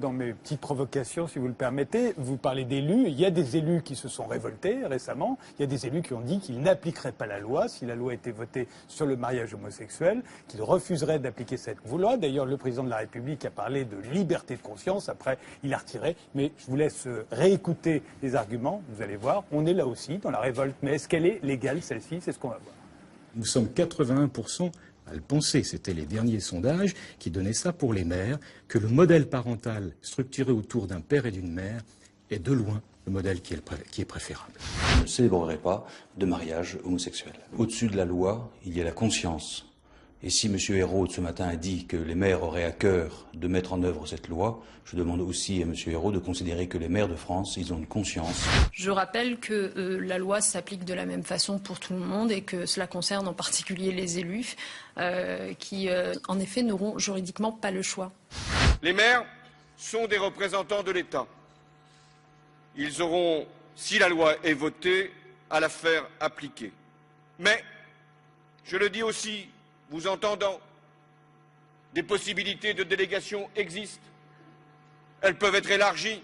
dans mes petites provocations, si vous le permettez. Vous parlez d'élus. Il y a des élus qui se sont révoltés récemment. Il y a des élus qui ont dit qu'ils n'appliqueraient pas la loi si la loi était votée sur le mariage homosexuel, qu'ils refuseraient d'appliquer cette loi. D'ailleurs, le président de la République a parlé de liberté de conscience. Après, il a retiré. Mais je vous laisse réécouter les arguments. Vous allez voir, on est là aussi dans la révolte. Mais est-ce qu'elle est légale, celle-ci? C'est ce qu'on va voir. Nous sommes 81% à le penser. C'était les derniers sondages qui donnaient ça pour les mères, que le modèle parental structuré autour d'un père et d'une mère est de loin le modèle qui est préférable. Je ne célébrerai pas de mariage homosexuel. Au-dessus de la loi, il y a la conscience. Et si M. Hérault ce matin a dit que les maires auraient à cœur de mettre en œuvre cette loi, je demande aussi à M. Hérault de considérer que les maires de France, ils ont une conscience. Je rappelle que la loi s'applique de la même façon pour tout le monde et que cela concerne en particulier les élus qui, en effet, n'auront juridiquement pas le choix. Les maires sont des représentants de l'État. Ils auront, si la loi est votée, à la faire appliquer. Mais, je le dis aussi, vous entendant, des possibilités de délégation existent. Elles peuvent être élargies.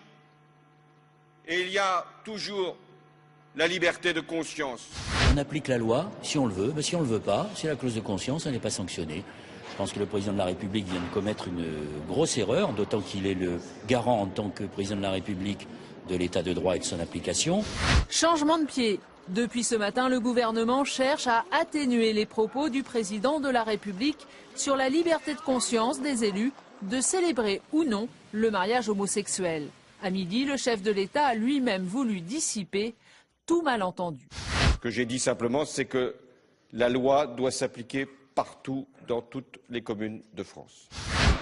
Et il y a toujours la liberté de conscience. On applique la loi si on le veut. Si on ne le veut pas, c'est la clause de conscience, elle n'est pas sanctionnée. Je pense que le président de la République vient de commettre une grosse erreur, d'autant qu'il est le garant en tant que président de la République de l'état de droit et de son application. Changement de pied. Depuis ce matin, le gouvernement cherche à atténuer les propos du président de la République sur la liberté de conscience des élus de célébrer ou non le mariage homosexuel. À midi, le chef de l'État a lui-même voulu dissiper tout malentendu. Ce que j'ai dit simplement, c'est que la loi doit s'appliquer partout dans toutes les communes de France.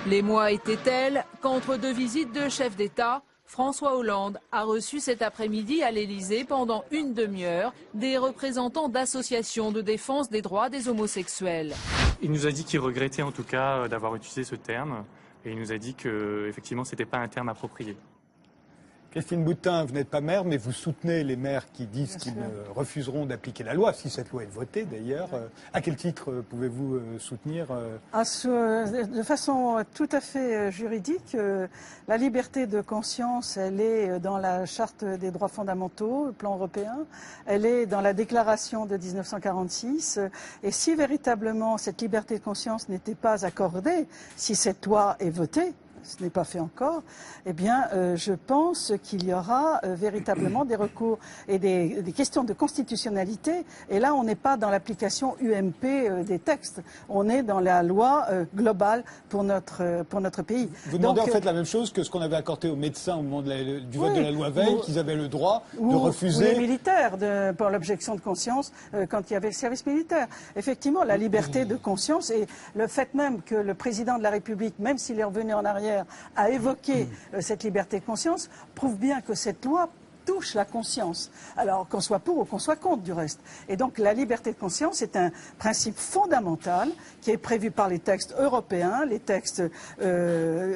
Les mois étaient tels qu'entre deux visites de chefs d'État, François Hollande a reçu cet après-midi à l'Élysée pendant une demi-heure des représentants d'associations de défense des droits des homosexuels. Il nous a dit qu'il regrettait en tout cas d'avoir utilisé ce terme et il nous a dit qu'effectivement ce n'était pas un terme approprié. Christine Boutin, vous n'êtes pas maire, mais vous soutenez les maires qui disent qu'ils refuseront d'appliquer la loi, si cette loi est votée d'ailleurs. À quel titre pouvez-vous soutenir De façon tout à fait juridique, la liberté de conscience, elle est dans la Charte des droits fondamentaux, le plan européen, elle est dans la Déclaration de 1946, et si véritablement cette liberté de conscience n'était pas accordée, si cette loi est votée, ce n'est pas fait encore, eh bien, je pense qu'il y aura véritablement des recours et des questions de constitutionnalité. Et là, on n'est pas dans l'application UMP des textes. On est dans la loi globale pour notre pays. Vous demandez en fait la même chose que ce qu'on avait accordé aux médecins au moment du vote de la loi Veil, qu'ils avaient le droit de refuser. Ou les militaires pour l'objection de conscience quand il y avait le service militaire. Effectivement, la liberté de conscience et le fait même que le président de la République, même s'il est revenu en arrière, a évoqué cette liberté de conscience, prouve bien que cette loi touche la conscience. Alors qu'on soit pour ou qu'on soit contre du reste. Et donc la liberté de conscience est un principe fondamental qui est prévu par les textes européens, les textes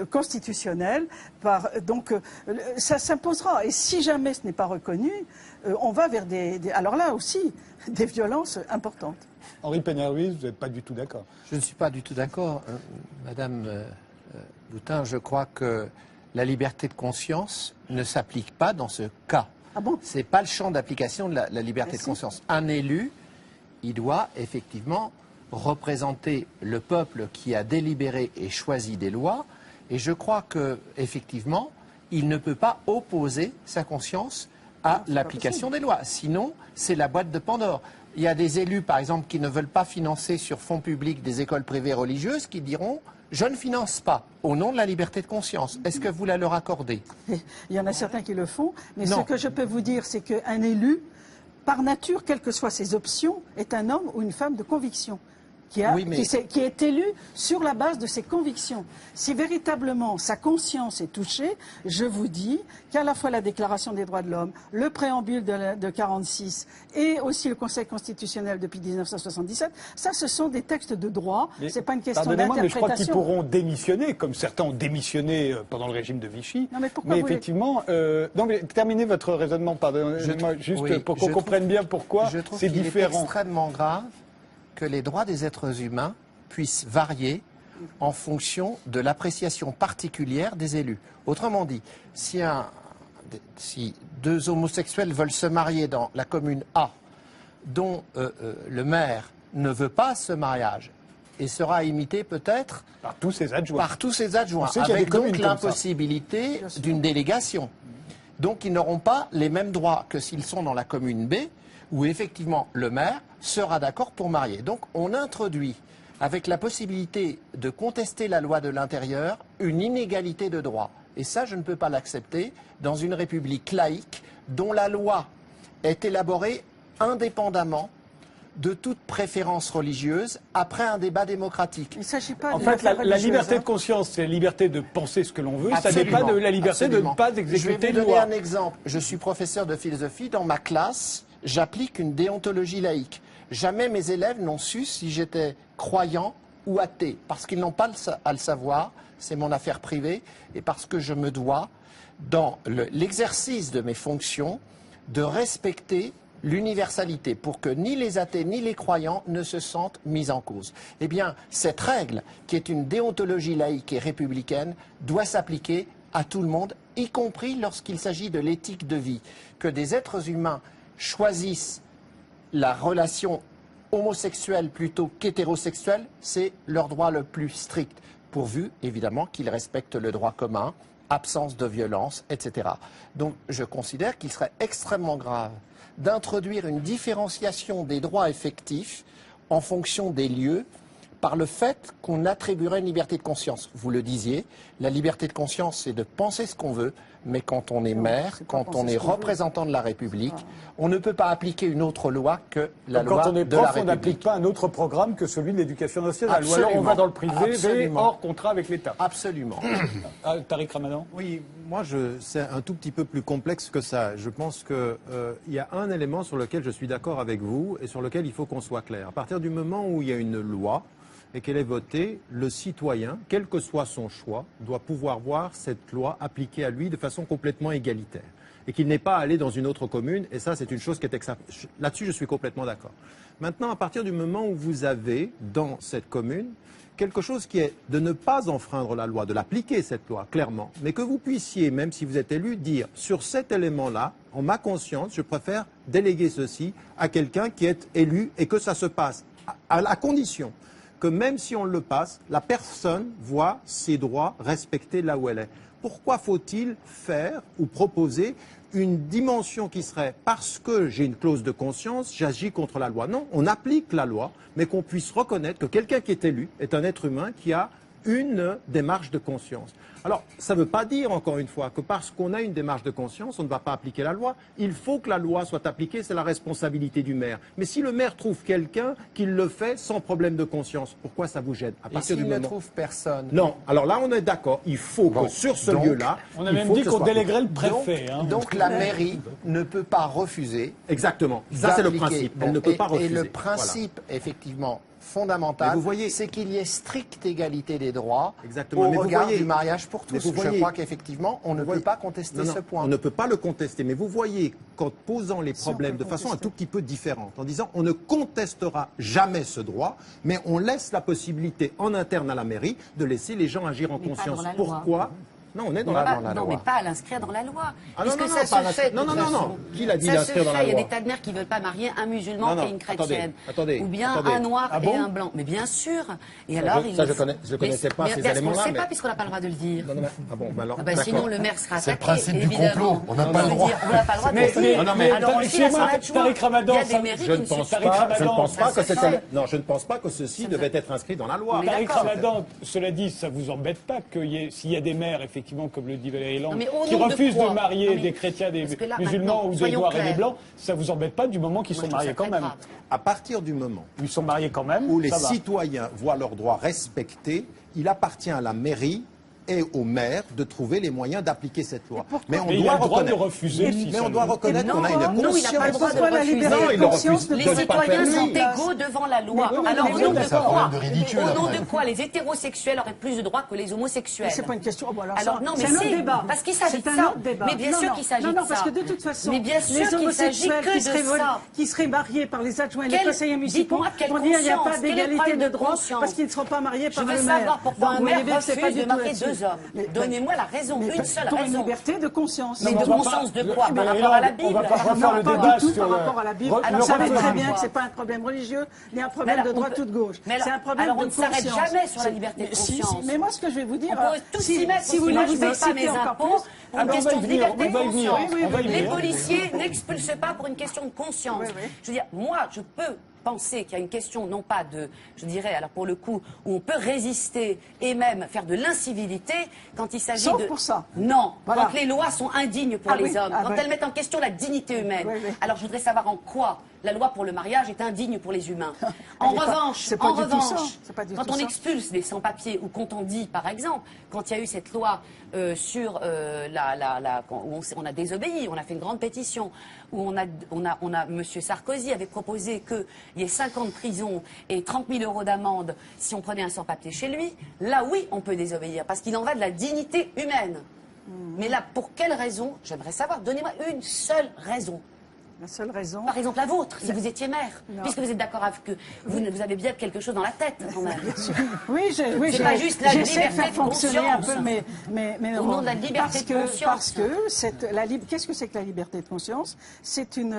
constitutionnels. Donc ça s'imposera. Et si jamais ce n'est pas reconnu, on va vers alors là aussi, des violences importantes. Henri Pénard-Ruiz, vous n'êtes pas du tout d'accord? Je ne suis pas du tout d'accord, Madame Boutin. Je crois que la liberté de conscience ne s'applique pas dans ce cas. Ah bon? Ce n'est pas le champ d'application de la liberté de conscience. Un élu, il doit effectivement représenter le peuple qui a délibéré et choisi des lois. Et je crois qu'effectivement, il ne peut pas opposer sa conscience à l'application des lois. Sinon, c'est la boîte de Pandore. Il y a des élus, par exemple, qui ne veulent pas financer sur fonds publics des écoles privées religieuses qui diront « je ne finance pas au nom de la liberté de conscience ». Est-ce que vous la leur accordez? Il y en a certains qui le font, mais non. Ce que je peux vous dire, c'est qu'un élu, par nature, quelles que soient ses options, est un homme ou une femme de conviction. Qui est élu sur la base de ses convictions. Si véritablement sa conscience est touchée, je vous dis qu'à la fois la Déclaration des droits de l'homme, le préambule de 46 et aussi le Conseil constitutionnel depuis 1977, ça ce sont des textes de droit, c'est pas une question d'interprétation. Mais je crois qu'ils pourront démissionner, comme certains ont démissionné pendant le régime de Vichy. Non, mais pourquoi effectivement, non mais terminez votre raisonnement, pardonnez-moi, juste pour qu'on comprenne bien pourquoi c'est différent. Je trouve extrêmement grave que les droits des êtres humains puissent varier en fonction de l'appréciation particulière des élus. Autrement dit, si deux homosexuels veulent se marier dans la commune A, dont le maire ne veut pas ce mariage, et sera imité peut-être par tous ses adjoints. Avec donc l'impossibilité d'une délégation. Donc ils n'auront pas les mêmes droits que s'ils sont dans la commune B, où effectivement le maire sera d'accord pour marier. Donc on introduit, avec la possibilité de contester la loi de l'intérieur, une inégalité de droits. Et ça, je ne peux pas l'accepter dans une république laïque dont la loi est élaborée indépendamment de toute préférence religieuse après un débat démocratique. Il ne s'agit pas en fait, la liberté de conscience, c'est la liberté de penser ce que l'on veut. Ça n'est pas de la liberté de ne pas exécuter une loi. Je vais vous donner un exemple. Je suis professeur de philosophie. Dans ma classe, j'applique une déontologie laïque. Jamais mes élèves n'ont su si j'étais croyant ou athée, parce qu'ils n'ont pas à le savoir. C'est mon affaire privée, et parce que je me dois, dans l'exercice de mes fonctions, de respecter l'universalité, pour que ni les athées ni les croyants ne se sentent mis en cause. Eh bien, cette règle, qui est une déontologie laïque et républicaine, doit s'appliquer à tout le monde, y compris lorsqu'il s'agit de l'éthique de vie. Que des êtres humains choisissent la relation homosexuelle plutôt qu'hétérosexuelle, c'est leur droit le plus strict, pourvu, évidemment, qu'ils respectent le droit commun, absence de violence, etc. Donc, je considère qu'il serait extrêmement grave d'introduire une différenciation des droits effectifs en fonction des lieux par le fait qu'on attribuerait une liberté de conscience. Vous le disiez, la liberté de conscience, c'est de penser ce qu'on veut, mais quand on est maire, quand on est représentant de la République, on ne peut pas appliquer une autre loi que la loi de la République. Quand on est prof, on n'applique pas un autre programme que celui de l'éducation nationale. Ou alors on va dans le privé, hors contrat avec l'État. Absolument. Tariq Ramadan. Oui, moi, c'est un tout petit peu plus complexe que ça. Je pense qu'il y a un élément sur lequel je suis d'accord avec vous et sur lequel il faut qu'on soit clair. À partir du moment où il y a une loi et qu'elle est votée, le citoyen, quel que soit son choix, doit pouvoir voir cette loi appliquée à lui de façon complètement égalitaire. Et qu'il n'est pas allé dans une autre commune, et ça c'est une chose qui est là-dessus je suis complètement d'accord. Maintenant, à partir du moment où vous avez dans cette commune quelque chose qui est de ne pas enfreindre la loi, de l'appliquer cette loi, clairement, mais que vous puissiez, même si vous êtes élu, dire sur cet élément-là, en ma conscience, je préfère déléguer ceci à quelqu'un qui est élu et que ça se passe, à la condition que même si on le passe, la personne voit ses droits respectés là où elle est. Pourquoi faut-il faire ou proposer une dimension qui serait parce que j'ai une clause de conscience, j'agis contre la loi? Non, on applique la loi, mais qu'on puisse reconnaître que quelqu'un qui est élu est un être humain qui a une démarche de conscience. Alors, ça ne veut pas dire, encore une fois, que parce qu'on a une démarche de conscience, on ne va pas appliquer la loi. Il faut que la loi soit appliquée, c'est la responsabilité du maire. Mais si le maire trouve quelqu'un qui le fait sans problème de conscience, pourquoi ça vous gêne? Et s'il ne trouve personne? Non, alors là, on est d'accord. Il faut que sur ce lieu-là... On a même dit qu'on déléguerait le préfet. Donc la mairie ne peut pas refuser... Exactement. Ça, c'est le principe. Elle ne peut pas refuser. Et le principe, effectivement, fondamental, c'est qu'il y ait stricte égalité des droits au regard du mariage pour tous. Je crois qu'effectivement, on ne peut pas contester ce point. On ne peut pas le contester, mais vous voyez qu'en posant les problèmes de façon un tout petit peu différente, en disant on ne contestera jamais ce droit, mais on laisse la possibilité en interne à la mairie de laisser les gens agir en conscience. Pourquoi ? Non, on est dans la loi. Non, mais pas à l'inscrire dans la loi. Ah, Puisque ça se fait. Non. Qui l'a dit d'inscrire dans la loi? Il y a des tas de maires qui ne veulent pas marier un musulman et une chrétienne. Attendez. Ou bien un noir et un blanc. Mais bien sûr. Et alors, je ne connaissais pas ces éléments-là. On ne sait pas puisqu'on n'a pas le droit de le dire. Sinon, le maire sera attaqué. C'est le principe du complot. On n'a pas le droit. On n'a pas le droit de le dire. Tariq Ramadan, je ne pense pas que c'était. Non, je ne pense pas que ceci devait être inscrit dans la loi. Tariq Ramadan, cela dit, ça ne vous embête pas s'il y a des maires, effectivement, comme le dit qui refusent de marier des chrétiens, des musulmans ou des noirs et des blancs, ça vous embête pas du moment qu'ils sont mariés quand même? À partir du moment où ils sont mariés quand même, où les citoyens voient leurs droits respectés, il appartient à la mairie et aux maires de trouver les moyens d'appliquer cette loi. Mais il a le droit de refuser. Mais on doit reconnaître qu'on a une conscience. Non, il n'a pas le droit de refuser. Les citoyens sont égaux devant la loi. Alors, au nom de quoi les hétérosexuels auraient plus de droits que les homosexuels? C'est pas une question. Alors non, mais c'est parce qu'il s'agit de ça. Mais bien sûr qu'il s'agit de ça. Non, parce que de toute façon, les homosexuels qui seraient mariés par les adjoints et les conseillers municipaux vont dire qu'il n'y a pas d'égalité de droit parce qu'ils ne seront pas mariés par le maire. Je veux savoir pourquoi un maire refuse de marier 2 hommes. Donnez-moi la raison, une seule raison. Pour une liberté de conscience. Mais de conscience de quoi? Par rapport à la Bible? On va pas refaire le débat sur par rapport à la Bible. Alors, vous savez très bien que ce n'est pas un problème religieux, ni un problème de droite ou de gauche. C'est un problème de conscience. Alors on ne s'arrête jamais sur la liberté de conscience. Mais moi, ce que je vais vous dire, on pourrait tous s'y mettre. Si vous voulez vous exciter encore plus, pour une question de liberté de conscience. Les policiers n'expulsent pas pour une question de conscience. Je veux dire, moi, je peux penser qu'il y a une question, non pas de, je dirais, alors pour le coup, où on peut résister et même faire de l'incivilité quand il s'agit de... pour ça. Non, voilà. Quand les lois sont indignes pour les hommes, quand elles mettent en question la dignité humaine. Alors je voudrais savoir en quoi la loi pour le mariage est indigne pour les humains. En revanche, quand on expulse des sans-papiers ou quand on dit, par exemple, quand il y a eu cette loi sur où on a désobéi, on a fait une grande pétition, où M. Sarkozy avait proposé qu'il y ait 5 ans de prison et 30 000 € d'amende si on prenait un sans-papier chez lui, là oui, on peut désobéir, parce qu'il en va de la dignité humaine. Mais là, pour quelle raison? J'aimerais savoir, donnez-moi une seule raison. La seule raison. Par exemple, la vôtre, si vous étiez maire. Non. Puisque vous êtes d'accord avec que vous avez bien quelque chose dans la tête, quand même. Oui, c'est pas juste la liberté de faire fonctionner un peu au nom de la liberté de conscience. Parce que qu'est-ce que c'est que la liberté de conscience? C'est une.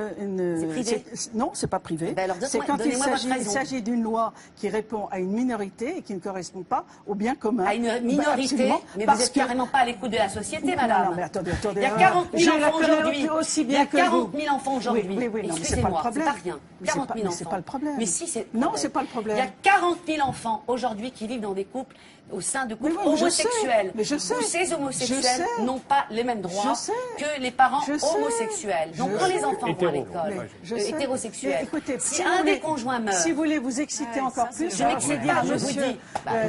C'est privé. Non, c'est pas privé. Ben alors, c'est quand il s'agit d'une loi qui répond à une minorité et qui ne correspond pas au bien commun. À une minorité, mais vous n'êtes carrément pas à l'écoute de la société, madame. Non, mais attendez. Il y a 40 000 enfants aujourd'hui. Il y a 40 000 enfants aujourd'hui. Oui, non, mais c'est pas le problème. C'est pas rien. 40 000 enfants. C'est pas le problème. Mais si, c'est. Non, c'est pas le problème. Il y a 40 000 enfants aujourd'hui qui vivent dans des couples, au sein de couples homosexuels. Mais je sais. Où ces homosexuels n'ont pas les mêmes droits que les parents homosexuels. Donc quand les enfants vont à l'école, hétérosexuels, si un des conjoints meurt. Si vous voulez vous exciter encore plus, je m'excite pas, je vous dis.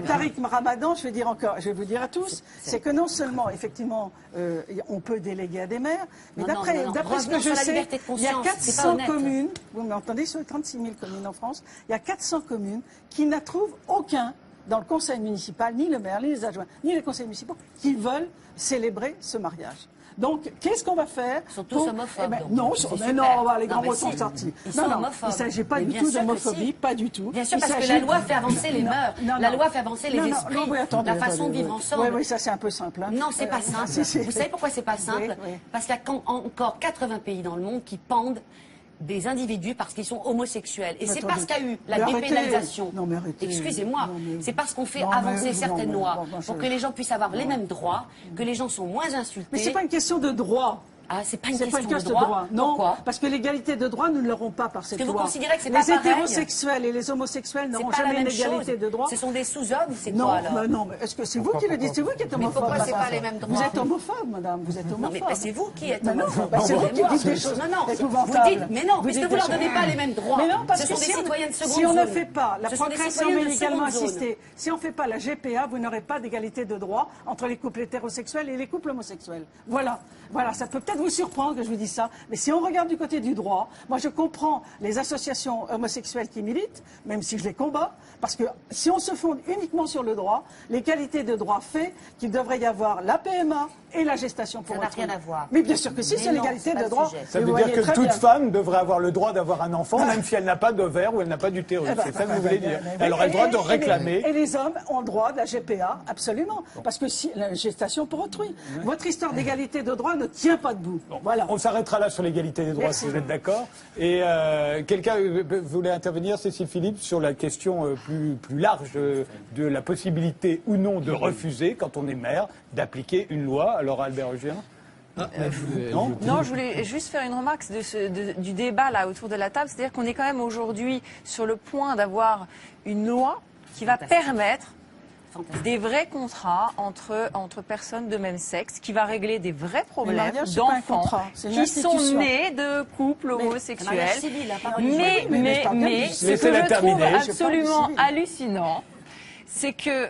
Tariq Ramadan, je vais vous dire à tous, c'est que non seulement, effectivement, on peut déléguer à des maires, mais d'après ce que je sais, il y a 400 communes, vous m'entendez, sur les 36 000 communes en France, il y a 400 communes qui n'approuvent aucun dans le conseil municipal, ni le maire, ni les adjoints, ni les conseils municipaux, qui veulent célébrer ce mariage. Donc, qu'est-ce qu'on va faire? Ils sont tous homophobes. Non, les grands mots sont sortis. Non, il ne s'agit pas du tout d'homophobie, pas du tout. Bien sûr, parce que la loi fait avancer les mœurs, la loi fait avancer les esprits, la façon de vivre ensemble. Oui, ça c'est un peu simple. Non, c'est pas simple. Vous savez pourquoi c'est pas simple? Parce qu'il y a encore 80 pays dans le monde qui pendent des individus parce qu'ils sont homosexuels. Et c'est parce qu'il y a eu la dépénalisation. Excusez-moi, c'est parce qu'on fait avancer certaines lois pour que les gens puissent avoir les mêmes droits, que les gens sont moins insultés. Mais c'est pas une question de droit. Ah, c'est pas une question de droit. Non, pourquoi? Parce que l'égalité de droit, nous ne l'aurons pas par cette loi. Est-ce que vous considérez que c'est pas pareil? Les hétérosexuels et les homosexuels n'auront jamais une égalité de droit. Ce sont des sous-hommes, c'est quoi alors? Non, mais est-ce que c'est vous qui le dites? C'est vous qui êtes homophobe. Mais pourquoi c'est pas les mêmes droits? Vous êtes homophobe, madame. Vous êtes homophobe. Non, mais c'est vous qui êtes homophobe. C'est vous qui dites des choses. Non, vous dites, mais non, puisque vous leur donnez pas les mêmes droits. Mais non, parce que ce sont des citoyens de seconde si on zone. ne fait pas la procréation médicalement assistée, si on ne fait pas la GPA, vous n'aurez pas d'égalité de droit entre les couples hétérosexuels et les couples homosexuels. Voilà, ça peut peut-être vous surprendre que je vous dise ça, mais si on regarde du côté du droit, moi je comprends les associations homosexuelles qui militent, même si je les combats, parce que si on se fonde uniquement sur le droit, l'égalité de droit fait qu'il devrait y avoir la PMA et la gestation pour autrui. Ça n'a rien à voir. Mais bien sûr que si, c'est l'égalité de droit. Ça veut dire que toute femme devrait avoir le droit d'avoir un enfant, même si elle n'a pas d'ovaire ou elle n'a pas d'utérus. C'est ça que vous voulez dire. Elle aurait le droit de réclamer. Et les hommes ont le droit de la GPA, absolument. Parce que si, la gestation pour autrui. Votre histoire d'égalité de droit ne tient pas debout. Voilà. On s'arrêtera là sur l'égalité des droits, si vous êtes d'accord. Et quelqu'un voulait intervenir, Cécile Philippe, sur la question plus large de la possibilité ou non de refuser, quand on est maire, d'appliquer une loi. Alors, Albert Eugène? Non, je voulais juste faire une remarque du débat là autour de la table. C'est-à-dire qu'on est quand même aujourd'hui sur le point d'avoir une loi qui va permettre des vrais contrats entre personnes de même sexe, qui va régler des vrais problèmes d'enfants qui sont nés de couples homosexuels. Mais ce que je trouve absolument hallucinant, c'est que,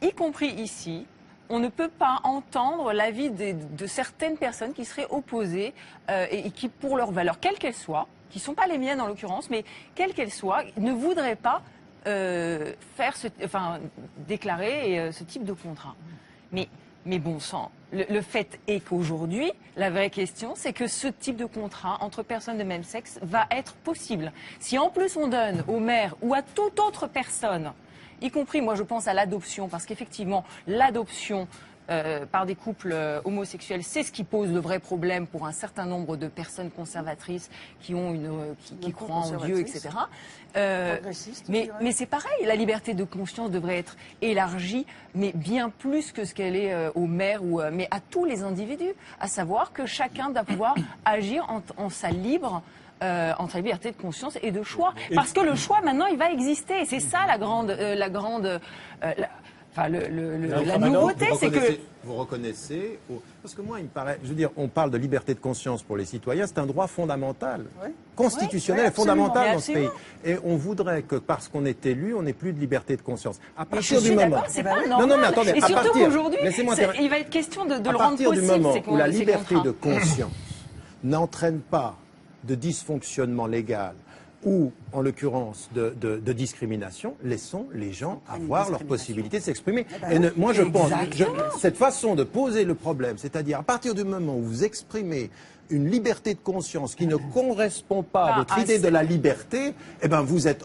y compris ici, on ne peut pas entendre l'avis de certaines personnes qui seraient opposées et qui, pour leurs valeurs, quelles qu'elles soient, qui ne sont pas les miennes en l'occurrence, mais quelles qu'elles soient, ne voudraient pas déclarer ce type de contrat. Mais bon sang, le fait est qu'aujourd'hui, la vraie question, c'est que ce type de contrat entre personnes de même sexe va être possible. Si en plus on donne au maire ou à toute autre personne, y compris, moi je pense à l'adoption, parce qu'effectivement, l'adoption par des couples homosexuels, c'est ce qui pose le vrai problème pour un certain nombre de personnes conservatrices qui croient en Dieu, etc. Mais c'est pareil, la liberté de conscience devrait être élargie, mais bien plus que ce qu'elle est aux maires, mais à tous les individus, à savoir que chacun doit pouvoir agir en sa entre liberté de conscience et de choix. Parce que le choix, maintenant, il va exister. C'est ça la nouveauté, c'est que... Vous reconnaissez... Parce que moi, il me paraît... Je veux dire, on parle de liberté de conscience pour les citoyens, c'est un droit fondamental, constitutionnel et fondamental dans ce pays. Et on voudrait que, parce qu'on est élu, on n'ait plus de liberté de conscience. À partir du moment... c'est pas normal. Non, mais attendez, et surtout qu'aujourd'hui, il va être question de le rendre possible. À partir du moment où la liberté de conscience n'entraîne pas de dysfonctionnement légal ou, en l'occurrence, de discrimination, laissons les gens avoir leur possibilité de s'exprimer. Moi, je pense cette façon de poser le problème, c'est-à-dire à partir du moment où vous exprimez une liberté de conscience qui ne correspond pas à votre idée de la liberté, eh ben vous êtes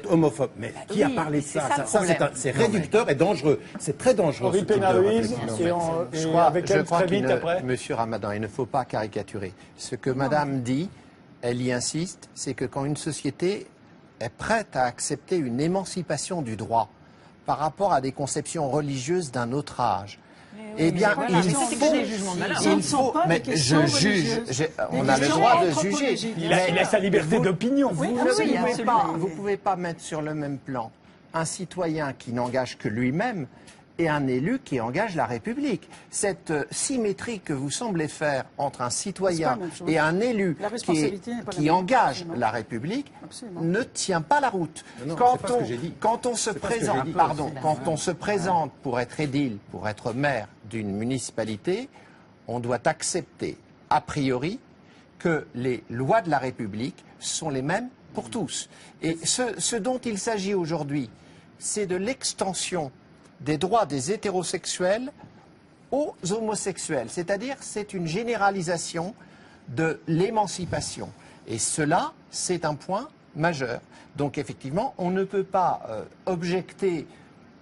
homophobe. Mais qui a parlé de ça? C'est réducteur et dangereux. C'est très dangereux. Henri Pénard-Ruiz, je crois Monsieur Ramadan, il ne faut pas caricaturer. Ce que Madame dit, elle y insiste, c'est que quand une société est prête à accepter une émancipation du droit par rapport à des conceptions religieuses d'un autre âge, eh bien, il faut, mais je juge, on a le droit de juger. Il a sa liberté d'opinion. Vous ne pouvez pas mettre sur le même plan un citoyen qui n'engage que lui-même et un élu qui engage la République. Cette symétrie que vous semblez faire entre un citoyen et un élu qui engage la République ne tient pas la route. Quand on se présente pour être édile, pour être maire d'une municipalité, on doit accepter a priori que les lois de la République sont les mêmes pour tous. Et ce dont il s'agit aujourd'hui, c'est de l'extension des droits des hétérosexuels aux homosexuels. C'est-à-dire, c'est une généralisation de l'émancipation. Et cela, c'est un point majeur. Donc, effectivement, on ne peut pas objecter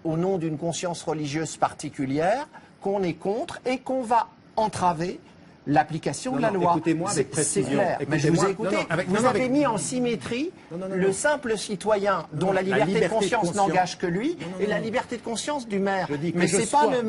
au nom d'une conscience religieuse particulière qu'on est contre et qu'on va entraver l'application de la loi. Écoutez-moi avec précision. C'est clair. Mais je vous ai écouté. Vous avez mis en symétrie le simple citoyen dont la liberté de conscience n'engage que lui et la liberté de conscience du maire. Mais c'est pas la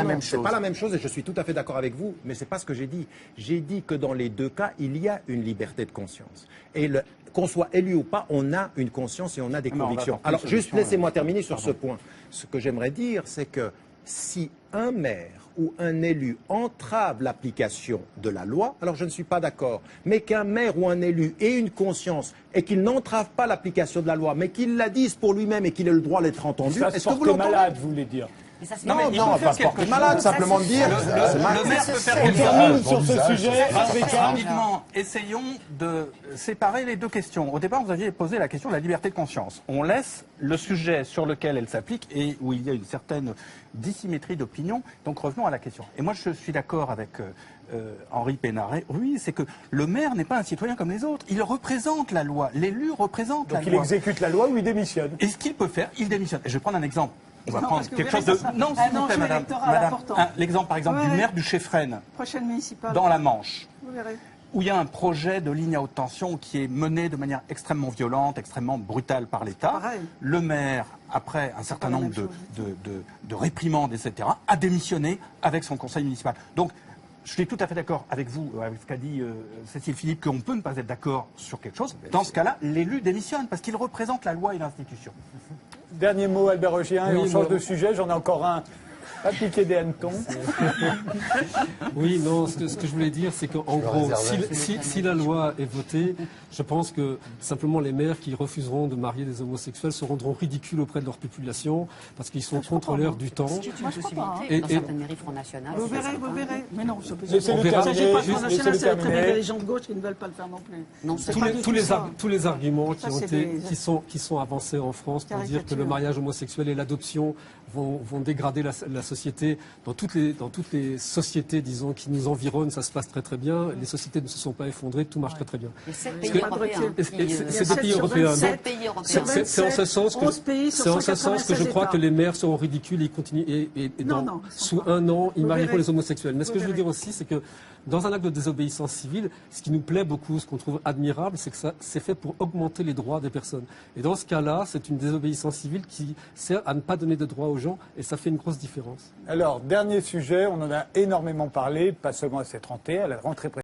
même chose. C'est pas la même chose et je suis tout à fait d'accord avec vous, mais c'est pas ce que j'ai dit. J'ai dit que dans les deux cas, il y a une liberté de conscience. Et qu'on soit élu ou pas, on a une conscience et on a des convictions. Alors, juste laissez-moi terminer sur ce point. Ce que j'aimerais dire, c'est que si un maire ou un élu entrave l'application de la loi, alors je ne suis pas d'accord. Mais qu'un maire ou un élu ait une conscience et qu'il n'entrave pas l'application de la loi, mais qu'il la dise pour lui-même et qu'il ait le droit d'être entendu, est-ce que vous l'entendez? Malade, vous voulez dire? Non, pas se porter malade, simplement de dire. Le maire peut faire quelque chose sur ce sujet. Rapidement, essayons de séparer les deux questions. Au départ, vous aviez posé la question de la liberté de conscience. On laisse le sujet sur lequel elle s'applique et où il y a une certaine dissymétrie d'opinion. Donc revenons à la question. Et moi, je suis d'accord avec Henri Pénard-Ruiz, c'est que le maire n'est pas un citoyen comme les autres. Il représente la loi. L'élu représente la loi. Donc il exécute la loi ou il démissionne? Et ce qu'il peut faire, il démissionne. Et je vais prendre un exemple. On va prendre quelque chose de... Non, s'il vous plaît, madame. L'exemple, par exemple, du maire du Cheffren, dans la Manche, où il y a un projet de ligne à haute tension qui est mené de manière extrêmement violente, extrêmement brutale par l'État. Le maire, après un certain nombre de réprimandes, etc., a démissionné avec son conseil municipal. Donc, je suis tout à fait d'accord avec vous, avec ce qu'a dit Cécile Philippe, qu'on peut ne pas être d'accord sur quelque chose. Dans ce cas-là, l'élu démissionne parce qu'il représente la loi et l'institution. Dernier mot, Albert Roggien, et on change de sujet. J'en ai encore un appliquer des hannetons. Oui, non, ce que je voulais dire, c'est qu'en gros, si la loi est votée, je pense que simplement les maires qui refuseront de marier des homosexuels se rendront ridicules auprès de leur population parce qu'ils sont contrôleurs du temps. C'est une possibilité. Dans certaines mairies Front National. Vous verrez. Mais non, il ne s'agit pas de Front National, c'est très bien les gens de gauche qui ne veulent pas le faire non plus. Non, tous les arguments qui sont avancés en France pour dire que le mariage homosexuel et l'adoption vont dégrader la société. Dans toutes les sociétés, disons, qui nous environnent, ça se passe très très bien. Les sociétés ne se sont pas effondrées, tout marche très très bien. C'est des pays européens. C'est en ce sens que je crois que les maires seront ridicules et continuent sous un an, ils marieront les homosexuels. Mais ce que je veux dire aussi, c'est que dans un acte de désobéissance civile, ce qui nous plaît beaucoup, ce qu'on trouve admirable, c'est que ça c'est fait pour augmenter les droits des personnes. Et dans ce cas-là, c'est une désobéissance civile qui sert à ne pas donner de droits aux gens, et ça fait une grosse différence. Alors, dernier sujet, on en a énormément parlé, pas seulement à cette rentrée, à la rentrée précédente.